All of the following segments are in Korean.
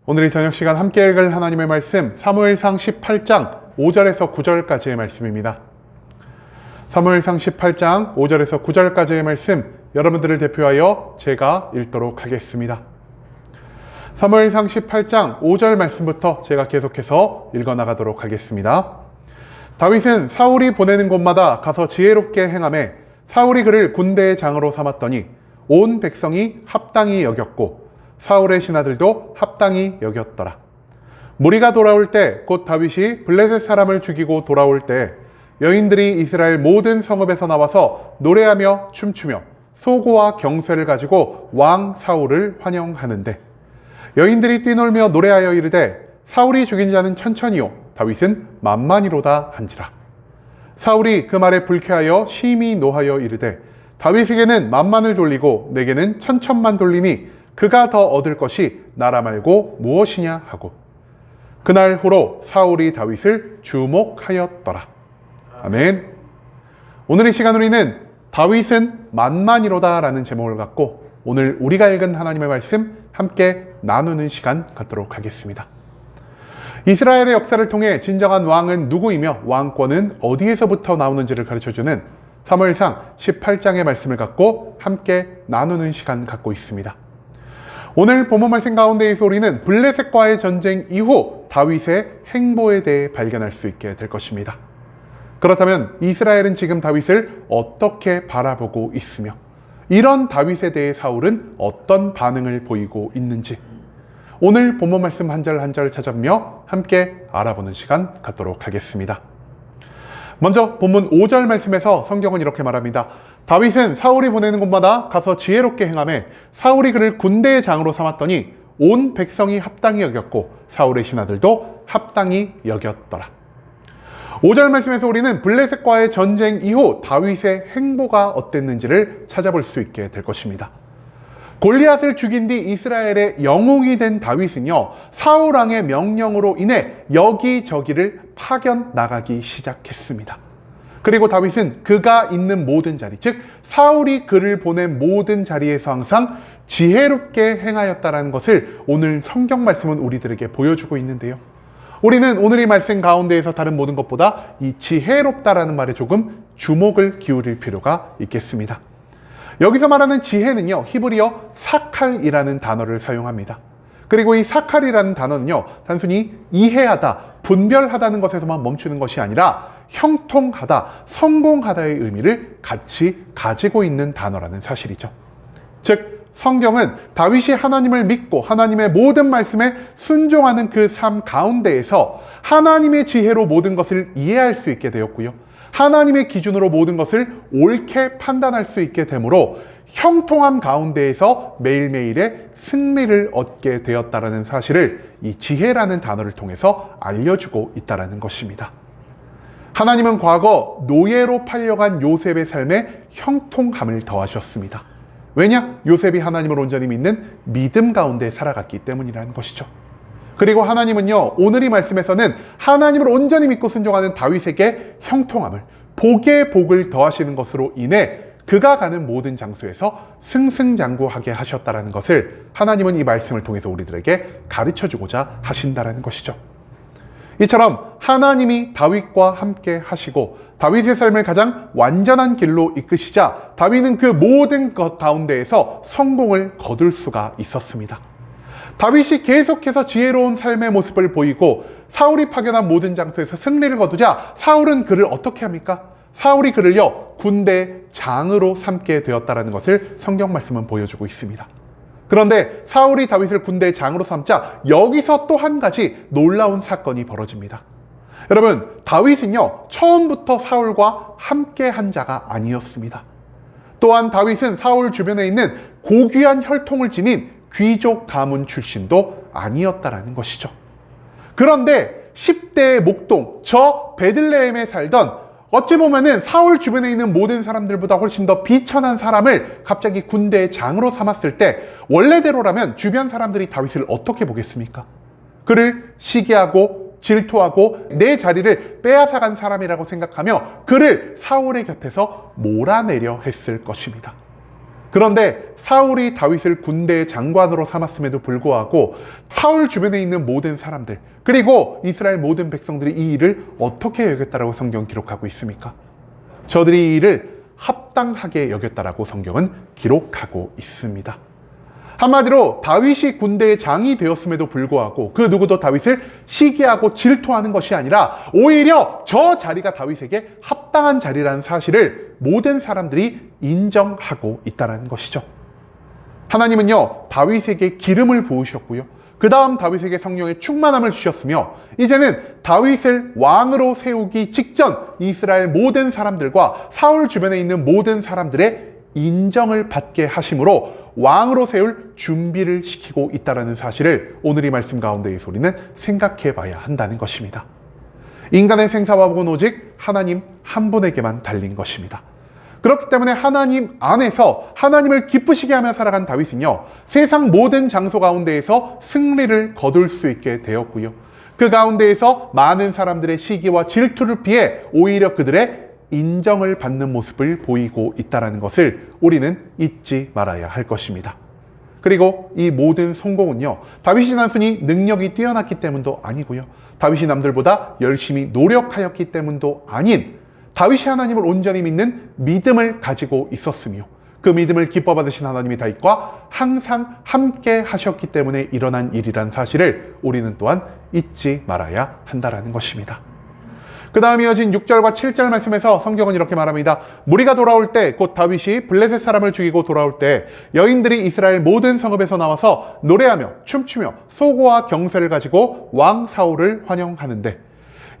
오늘 이 저녁 시간 함께 읽을 하나님의 말씀 사무엘상 18장 5절에서 9절까지의 말씀입니다. 사무엘상 18장 5절에서 9절까지의 말씀 여러분들을 대표하여 제가 읽도록 하겠습니다. 사무엘상 18장 5절 말씀부터 제가 계속해서 읽어나가도록 하겠습니다. 다윗은 사울이 보내는 곳마다 가서 지혜롭게 행하매 사울이 그를 군대의 장으로 삼았더니 온 백성이 합당히 여겼고 사울의 신하들도 합당히 여겼더라. 무리가 돌아올 때 곧 다윗이 블레셋 사람을 죽이고 돌아올 때 여인들이 이스라엘 모든 성읍에서 나와서 노래하며 춤추며 소고와 경쇠를 가지고 왕 사울을 환영하는데 여인들이 뛰놀며 노래하여 이르되 사울이 죽인 자는 천천히요 다윗은 만만히로다 한지라. 사울이 그 말에 불쾌하여 심히 노하여 이르되 다윗에게는 만만을 돌리고 내게는 천천만 돌리니 그가 더 얻을 것이 나라 말고 무엇이냐 하고 그날 후로 사울이 다윗을 주목하였더라. 아멘. 오늘 이 시간 우리는 다윗은 만만이로다 라는 제목을 갖고 오늘 우리가 읽은 하나님의 말씀 함께 나누는 시간 갖도록 하겠습니다. 이스라엘의 역사를 통해 진정한 왕은 누구이며 왕권은 어디에서부터 나오는지를 가르쳐주는 사무엘상 18장의 말씀을 갖고 함께 나누는 시간 갖고 있습니다. 오늘 본문 말씀 가운데에서 우리는 블레셋과의 전쟁 이후 다윗의 행보에 대해 발견할 수 있게 될 것입니다. 그렇다면 이스라엘은 지금 다윗을 어떻게 바라보고 있으며 이런 다윗에 대해 사울은 어떤 반응을 보이고 있는지 오늘 본문 말씀 한 절 한 절 찾아보며 함께 알아보는 시간 갖도록 하겠습니다. 먼저 본문 5절 말씀에서 성경은 이렇게 말합니다. 다윗은 사울이 보내는 곳마다 가서 지혜롭게 행하매 사울이 그를 군대의 장으로 삼았더니 온 백성이 합당히 여겼고 사울의 신하들도 합당히 여겼더라. 5절 말씀에서 우리는 블레셋과의 전쟁 이후 다윗의 행보가 어땠는지를 찾아볼 수 있게 될 것입니다. 골리앗을 죽인 뒤 이스라엘의 영웅이 된 다윗은요, 사울 왕의 명령으로 인해 여기저기를 파견 나가기 시작했습니다. 그리고 다윗은 그가 있는 모든 자리, 즉 사울이 그를 보낸 모든 자리에서 항상 지혜롭게 행하였다는 것을 오늘 성경 말씀은 우리들에게 보여주고 있는데요. 우리는 오늘 이 말씀 가운데에서 다른 모든 것보다 이 지혜롭다라는 말에 조금 주목을 기울일 필요가 있겠습니다. 여기서 말하는 지혜는요, 히브리어 사칼이라는 단어를 사용합니다. 그리고 이 사칼이라는 단어는요, 단순히 이해하다, 분별하다는 것에서만 멈추는 것이 아니라 형통하다, 성공하다의 의미를 같이 가지고 있는 단어라는 사실이죠. 즉, 성경은 다윗이 하나님을 믿고 하나님의 모든 말씀에 순종하는 그 삶 가운데에서 하나님의 지혜로 모든 것을 이해할 수 있게 되었고요. 하나님의 기준으로 모든 것을 옳게 판단할 수 있게 되므로 형통함 가운데에서 매일매일의 승리를 얻게 되었다는 사실을 이 지혜라는 단어를 통해서 알려주고 있다는 것입니다. 하나님은 과거 노예로 팔려간 요셉의 삶에 형통함을 더하셨습니다. 왜냐? 요셉이 하나님을 온전히 믿는 믿음 가운데 살아갔기 때문이라는 것이죠. 그리고 하나님은요, 오늘 이 말씀에서는 하나님을 온전히 믿고 순종하는 다윗에게 형통함을, 복의 복을 더하시는 것으로 인해 그가 가는 모든 장소에서 승승장구하게 하셨다는 것을 하나님은 이 말씀을 통해서 우리들에게 가르쳐주고자 하신다는 것이죠. 이처럼 하나님이 다윗과 함께 하시고 다윗의 삶을 가장 완전한 길로 이끄시자 다윗은 그 모든 것 가운데에서 성공을 거둘 수가 있었습니다. 다윗이 계속해서 지혜로운 삶의 모습을 보이고 사울이 파견한 모든 장소에서 승리를 거두자 사울은 그를 어떻게 합니까? 사울이 그를요, 군대 장으로 삼게 되었다는 것을 성경 말씀은 보여주고 있습니다. 그런데 사울이 다윗을 군대 장으로 삼자 여기서 또 한 가지 놀라운 사건이 벌어집니다. 여러분, 다윗은요, 처음부터 사울과 함께 한 자가 아니었습니다. 또한 다윗은 사울 주변에 있는 고귀한 혈통을 지닌 귀족 가문 출신도 아니었다라는 것이죠. 그런데 10대의 목동, 저 베들레헴에 살던 어찌 보면은 사울 주변에 있는 모든 사람들보다 훨씬 더 비천한 사람을 갑자기 군대의 장으로 삼았을 때 원래대로라면 주변 사람들이 다윗을 어떻게 보겠습니까? 그를 시기하고 질투하고 내 자리를 빼앗아간 사람이라고 생각하며 그를 사울의 곁에서 몰아내려 했을 것입니다. 그런데 사울이 다윗을 군대의 장관으로 삼았음에도 불구하고 사울 주변에 있는 모든 사람들, 그리고 이스라엘 모든 백성들이 이 일을 어떻게 여겼다라고 성경은 기록하고 있습니까? 저들이 이 일을 합당하게 여겼다라고 성경은 기록하고 있습니다. 한마디로 다윗이 군대의 장이 되었음에도 불구하고 그 누구도 다윗을 시기하고 질투하는 것이 아니라 오히려 저 자리가 다윗에게 합당한 자리라는 사실을 모든 사람들이 인정하고 있다는 것이죠. 하나님은요, 다윗에게 기름을 부으셨고요, 그 다음 다윗에게 성령의 충만함을 주셨으며 이제는 다윗을 왕으로 세우기 직전 이스라엘 모든 사람들과 사울 주변에 있는 모든 사람들의 인정을 받게 하심으로 왕으로 세울 준비를 시키고 있다는 사실을 오늘 이 말씀 가운데에서 우리는 생각해 봐야 한다는 것입니다. 인간의 생사화복은 오직 하나님 한 분에게만 달린 것입니다. 그렇기 때문에 하나님 안에서 하나님을 기쁘시게 하며 살아간 다윗은요, 세상 모든 장소 가운데에서 승리를 거둘 수 있게 되었고요, 그 가운데에서 많은 사람들의 시기와 질투를 피해 오히려 그들의 인정을 받는 모습을 보이고 있다는 것을 우리는 잊지 말아야 할 것입니다. 그리고 이 모든 성공은요, 다윗이 단순히 능력이 뛰어났기 때문도 아니고요, 다윗이 남들보다 열심히 노력하였기 때문도 아닌 다윗이 하나님을 온전히 믿는 믿음을 가지고 있었으며 그 믿음을 기뻐 받으신 하나님이 다윗과 항상 함께 하셨기 때문에 일어난 일이란 사실을 우리는 또한 잊지 말아야 한다는 것입니다. 그 다음 이어진 6절과 7절 말씀에서 성경은 이렇게 말합니다. 무리가 돌아올 때, 곧 다윗이 블레셋 사람을 죽이고 돌아올 때 여인들이 이스라엘 모든 성읍에서 나와서 노래하며 춤추며 소고와 경쇠를 가지고 왕 사울을 환영하는데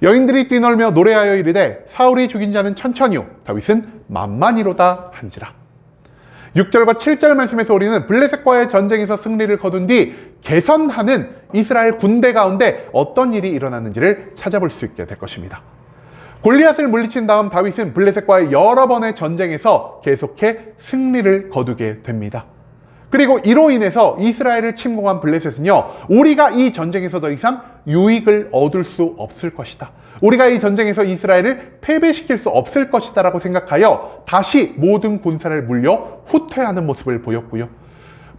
여인들이 뛰놀며 노래하여 이르되 사울이 죽인 자는 천천히요 다윗은 만만히로다 한지라. 6절과 7절 말씀에서 우리는 블레셋과의 전쟁에서 승리를 거둔 뒤 개선하는 이스라엘 군대 가운데 어떤 일이 일어났는지를 찾아볼 수 있게 될 것입니다. 골리앗을 물리친 다음 다윗은 블레셋과의 여러 번의 전쟁에서 계속해 승리를 거두게 됩니다. 그리고 이로 인해서 이스라엘을 침공한 블레셋은요, 우리가 이 전쟁에서 더 이상 유익을 얻을 수 없을 것이다, 우리가 이 전쟁에서 이스라엘을 패배시킬 수 없을 것이다 라고 생각하여 다시 모든 군사를 물려 후퇴하는 모습을 보였고요,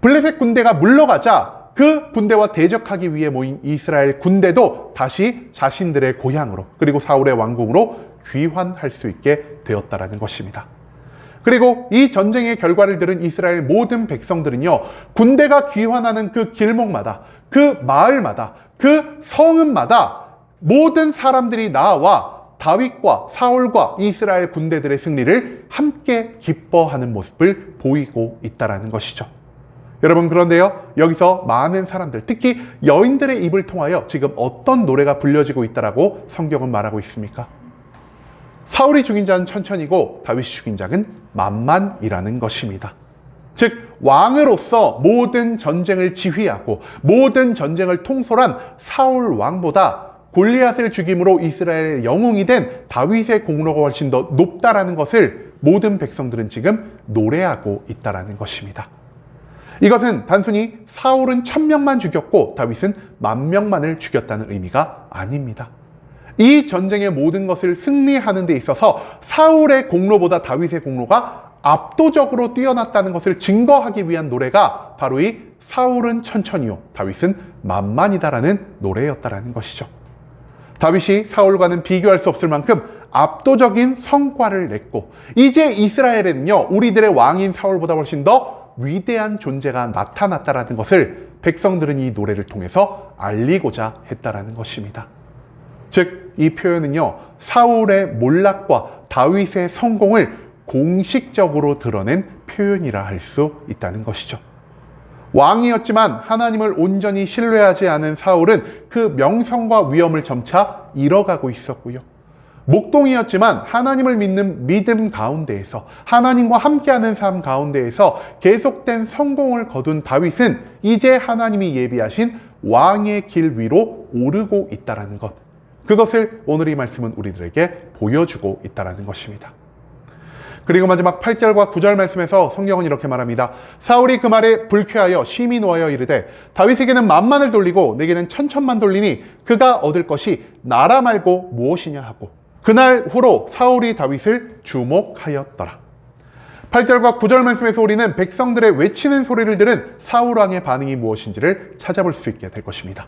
블레셋 군대가 물러가자 그 군대와 대적하기 위해 모인 이스라엘 군대도 다시 자신들의 고향으로 그리고 사울의 왕궁으로 귀환할 수 있게 되었다는 것입니다. 그리고 이 전쟁의 결과를 들은 이스라엘 모든 백성들은요, 군대가 귀환하는 그 길목마다, 그 마을마다, 그 성읍마다 모든 사람들이 나와 다윗과 사울과 이스라엘 군대들의 승리를 함께 기뻐하는 모습을 보이고 있다는 것이죠. 여러분, 그런데요, 여기서 많은 사람들, 특히 여인들의 입을 통하여 지금 어떤 노래가 불려지고 있다라고 성경은 말하고 있습니까? 사울이 죽인 자는 천천히고 다윗이 죽인 자는 만만이라는 것입니다. 즉, 왕으로서 모든 전쟁을 지휘하고 모든 전쟁을 통솔한 사울 왕보다 골리앗을 죽임으로 이스라엘의 영웅이 된 다윗의 공로가 훨씬 더 높다라는 것을 모든 백성들은 지금 노래하고 있다라는 것입니다. 이것은 단순히 사울은 1000명만 죽였고 다윗은 10,000명만을 죽였다는 의미가 아닙니다. 이 전쟁의 모든 것을 승리하는 데 있어서 사울의 공로보다 다윗의 공로가 압도적으로 뛰어났다는 것을 증거하기 위한 노래가 바로 이 사울은 천천히요 다윗은 만만이다라는 노래였다라는 것이죠. 다윗이 사울과는 비교할 수 없을 만큼 압도적인 성과를 냈고 이제 이스라엘에는요, 우리들의 왕인 사울보다 훨씬 더 위대한 존재가 나타났다라는 것을 백성들은 이 노래를 통해서 알리고자 했다라는 것입니다. 즉, 이 표현은요, 사울의 몰락과 다윗의 성공을 공식적으로 드러낸 표현이라 할 수 있다는 것이죠. 왕이었지만 하나님을 온전히 신뢰하지 않은 사울은 그 명성과 위엄을 점차 잃어가고 있었고요, 목동이었지만 하나님을 믿는 믿음 가운데에서 하나님과 함께하는 삶 가운데에서 계속된 성공을 거둔 다윗은 이제 하나님이 예비하신 왕의 길 위로 오르고 있다는 것, 그것을 오늘 이 말씀은 우리들에게 보여주고 있다는 것입니다. 그리고 마지막 8절과 9절 말씀에서 성경은 이렇게 말합니다. 사울이 그 말에 불쾌하여 심히 노하여 이르되 다윗에게는 만만을 돌리고 내게는 천천만 돌리니 그가 얻을 것이 나라 말고 무엇이냐 하고 그날 후로 사울이 다윗을 주목하였더라. 8절과 9절 말씀에서 우리는 백성들의 외치는 소리를 들은 사울 왕의 반응이 무엇인지를 찾아볼 수 있게 될 것입니다.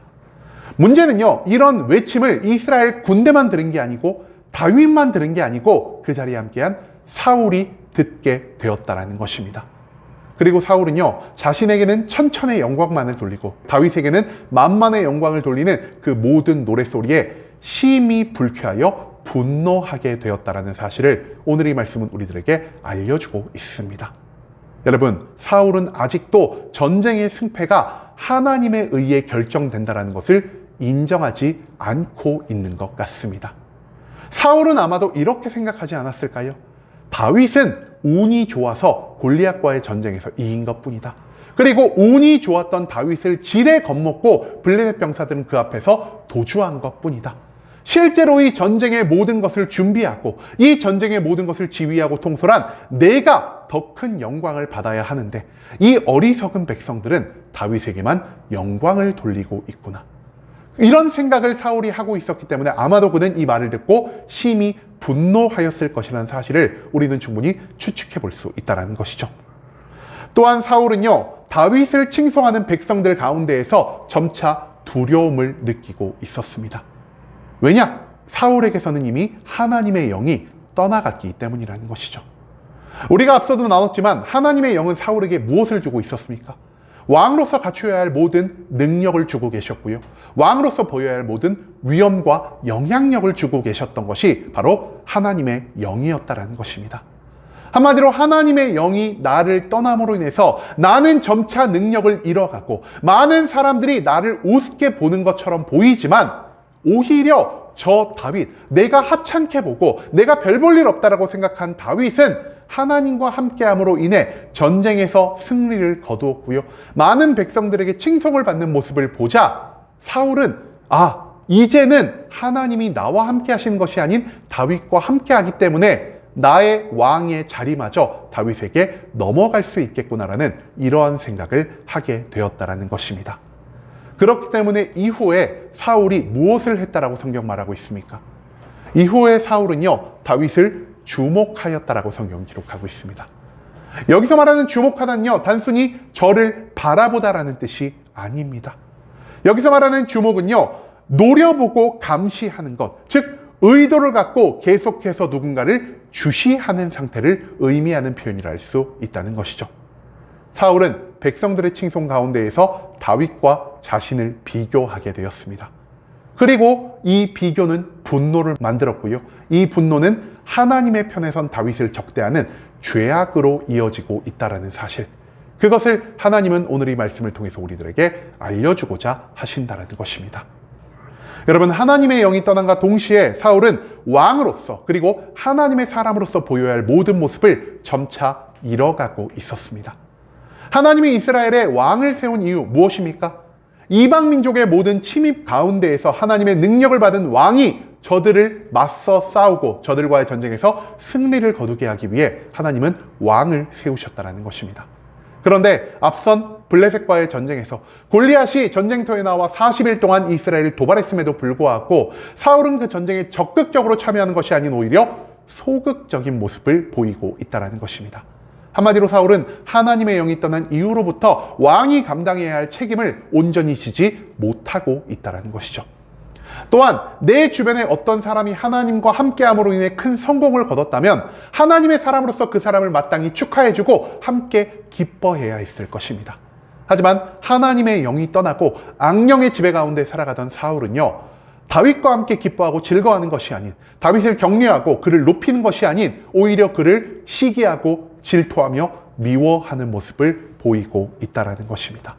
문제는요, 이런 외침을 이스라엘 군대만 들은 게 아니고 다윗만 들은 게 아니고 그 자리에 함께한 사울이 듣게 되었다라는 것입니다. 그리고 사울은요, 자신에게는 천천의 영광만을 돌리고 다윗에게는 만만의 영광을 돌리는 그 모든 노랫소리에 심히 불쾌하여 분노하게 되었다라는 사실을 오늘 이 말씀은 우리들에게 알려주고 있습니다. 여러분, 사울은 아직도 전쟁의 승패가 하나님에 의해 결정된다라는 것을 인정하지 않고 있는 것 같습니다. 사울은 아마도 이렇게 생각하지 않았을까요? 다윗은 운이 좋아서 골리앗과의 전쟁에서 이긴 것뿐이다. 그리고 운이 좋았던 다윗을 지레 겁먹고 블레셋 병사들은 그 앞에서 도주한 것뿐이다. 실제로 이 전쟁의 모든 것을 준비하고 이 전쟁의 모든 것을 지휘하고 통솔한 내가 더 큰 영광을 받아야 하는데 이 어리석은 백성들은 다윗에게만 영광을 돌리고 있구나. 이런 생각을 사울이 하고 있었기 때문에 아마도 그는 이 말을 듣고 심히 분노하였을 것이라는 사실을 우리는 충분히 추측해 볼 수 있다는 것이죠. 또한 사울은요, 다윗을 칭송하는 백성들 가운데에서 점차 두려움을 느끼고 있었습니다. 왜냐? 사울에게서는 이미 하나님의 영이 떠나갔기 때문이라는 것이죠. 우리가 앞서도 나눴지만 하나님의 영은 사울에게 무엇을 주고 있었습니까? 왕으로서 갖춰야 할 모든 능력을 주고 계셨고요. 왕으로서 보여야 할 모든 위엄과 영향력을 주고 계셨던 것이 바로 하나님의 영이었다라는 것입니다. 한마디로 하나님의 영이 나를 떠남으로 인해서 나는 점차 능력을 잃어가고 많은 사람들이 나를 우습게 보는 것처럼 보이지만 오히려 저 다윗, 내가 하찮게 보고 내가 별 볼 일 없다라고 생각한 다윗은 하나님과 함께함으로 인해 전쟁에서 승리를 거두었고요. 많은 백성들에게 칭송을 받는 모습을 보자 사울은 이제는 하나님이 나와 함께 하시는 것이 아닌 다윗과 함께 하기 때문에 나의 왕의 자리마저 다윗에게 넘어갈 수 있겠구나라는 이러한 생각을 하게 되었다라는 것입니다. 그렇기 때문에 이후에 사울이 무엇을 했다라고 성경 말하고 있습니까? 이후에 사울은요, 다윗을 주목하였다라고 성경 기록하고 있습니다. 여기서 말하는 주목하다는요, 단순히 저를 바라보다라는 뜻이 아닙니다. 여기서 말하는 주목은요, 노려보고 감시하는 것, 즉 의도를 갖고 계속해서 누군가를 주시하는 상태를 의미하는 표현이라 할 수 있다는 것이죠. 사울은 백성들의 칭송 가운데에서 다윗과 자신을 비교하게 되었습니다. 그리고 이 비교는 분노를 만들었고요. 이 분노는 하나님의 편에 선 다윗을 적대하는 죄악으로 이어지고 있다는 사실, 그것을 하나님은 오늘 이 말씀을 통해서 우리들에게 알려주고자 하신다는 것입니다. 여러분, 하나님의 영이 떠난과 동시에 사울은 왕으로서 그리고 하나님의 사람으로서 보여야 할 모든 모습을 점차 잃어가고 있었습니다. 하나님이 이스라엘에 왕을 세운 이유 무엇입니까? 이방 민족의 모든 침입 가운데에서 하나님의 능력을 받은 왕이 저들을 맞서 싸우고 저들과의 전쟁에서 승리를 거두게 하기 위해 하나님은 왕을 세우셨다는 것입니다. 그런데 앞선 블레셋과의 전쟁에서 골리앗이 전쟁터에 나와 40일 동안 이스라엘을 도발했음에도 불구하고 사울은 그 전쟁에 적극적으로 참여하는 것이 아닌 오히려 소극적인 모습을 보이고 있다는 것입니다. 한마디로 사울은 하나님의 영이 떠난 이후로부터 왕이 감당해야 할 책임을 온전히 지지 못하고 있다는 것이죠. 또한 내 주변에 어떤 사람이 하나님과 함께함으로 인해 큰 성공을 거뒀다면 하나님의 사람으로서 그 사람을 마땅히 축하해주고 함께 기뻐해야 했을 것입니다. 하지만 하나님의 영이 떠나고 악령의 지배 가운데 살아가던 사울은요, 다윗과 함께 기뻐하고 즐거워하는 것이 아닌, 다윗을 격려하고 그를 높이는 것이 아닌 오히려 그를 시기하고 질투하며 미워하는 모습을 보이고 있다는 것입니다.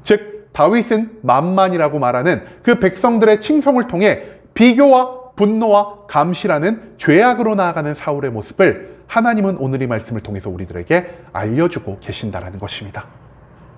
즉 다윗은 만만이라고 말하는 그 백성들의 칭송을 통해 비교와 분노와 감시라는 죄악으로 나아가는 사울의 모습을 하나님은 오늘 이 말씀을 통해서 우리들에게 알려주고 계신다는 것입니다.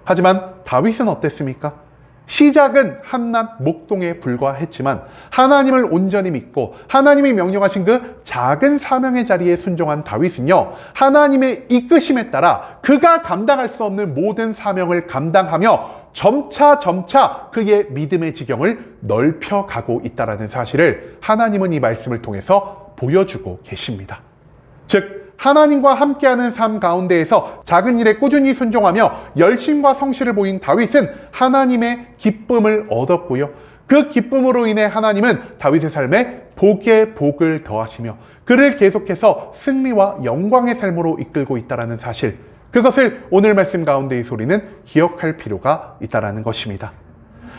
하지만 다윗은 어땠습니까? 시작은 한낱 목동에 불과했지만 하나님을 온전히 믿고 하나님이 명령하신 그 작은 사명의 자리에 순종한 다윗은요, 하나님의 이끄심에 따라 그가 감당할 수 없는 모든 사명을 감당하며 점차 그의 믿음의 지경을 넓혀가고 있다는 사실을 하나님은 이 말씀을 통해서 보여주고 계십니다. 즉 하나님과 함께하는 삶 가운데에서 작은 일에 꾸준히 순종하며 열심과 성실을 보인 다윗은 하나님의 기쁨을 얻었고요. 그 기쁨으로 인해 하나님은 다윗의 삶에 복에 복을 더하시며 그를 계속해서 승리와 영광의 삶으로 이끌고 있다는 사실, 그것을 오늘 말씀 가운데의 소리는 기억할 필요가 있다는 것입니다.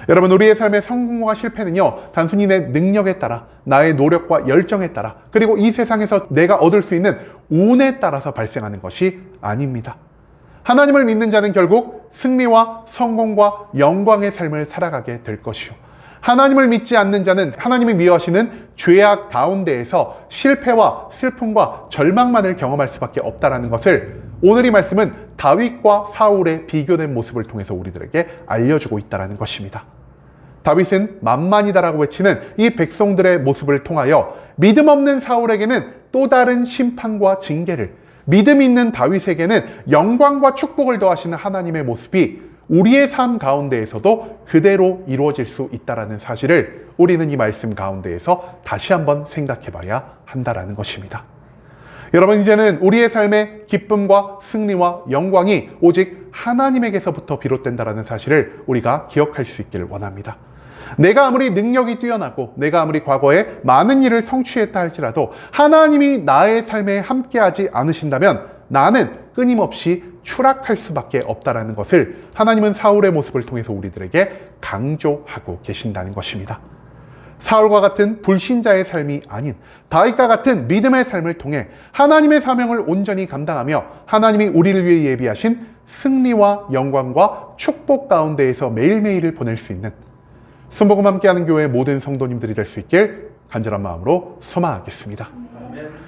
여러분, 우리의 삶의 성공과 실패는요, 단순히 내 능력에 따라, 나의 노력과 열정에 따라, 그리고 이 세상에서 내가 얻을 수 있는 운에 따라서 발생하는 것이 아닙니다. 하나님을 믿는 자는 결국 승리와 성공과 영광의 삶을 살아가게 될 것이요, 하나님을 믿지 않는 자는 하나님이 미워하시는 죄악 가운데에서 실패와 슬픔과 절망만을 경험할 수밖에 없다는 것을 오늘 이 말씀은 다윗과 사울의 비교된 모습을 통해서 우리들에게 알려주고 있다는 것입니다. 다윗은 만만이다라고 외치는 이 백성들의 모습을 통하여 믿음 없는 사울에게는 또 다른 심판과 징계를, 믿음 있는 다윗에게는 영광과 축복을 더하시는 하나님의 모습이 우리의 삶 가운데에서도 그대로 이루어질 수 있다는 사실을 우리는 이 말씀 가운데에서 다시 한번 생각해 봐야 한다는 것입니다. 여러분, 이제는 우리의 삶의 기쁨과 승리와 영광이 오직 하나님에게서부터 비롯된다는 사실을 우리가 기억할 수 있기를 원합니다. 내가 아무리 능력이 뛰어나고 내가 아무리 과거에 많은 일을 성취했다 할지라도 하나님이 나의 삶에 함께하지 않으신다면 나는 끊임없이 추락할 수밖에 없다는 것을 하나님은 사울의 모습을 통해서 우리들에게 강조하고 계신다는 것입니다. 사울과 같은 불신자의 삶이 아닌 다윗과 같은 믿음의 삶을 통해 하나님의 사명을 온전히 감당하며 하나님이 우리를 위해 예비하신 승리와 영광과 축복 가운데에서 매일매일을 보낼 수 있는 순복음 함께하는 교회의 모든 성도님들이 될 수 있길 간절한 마음으로 소망하겠습니다. 아멘.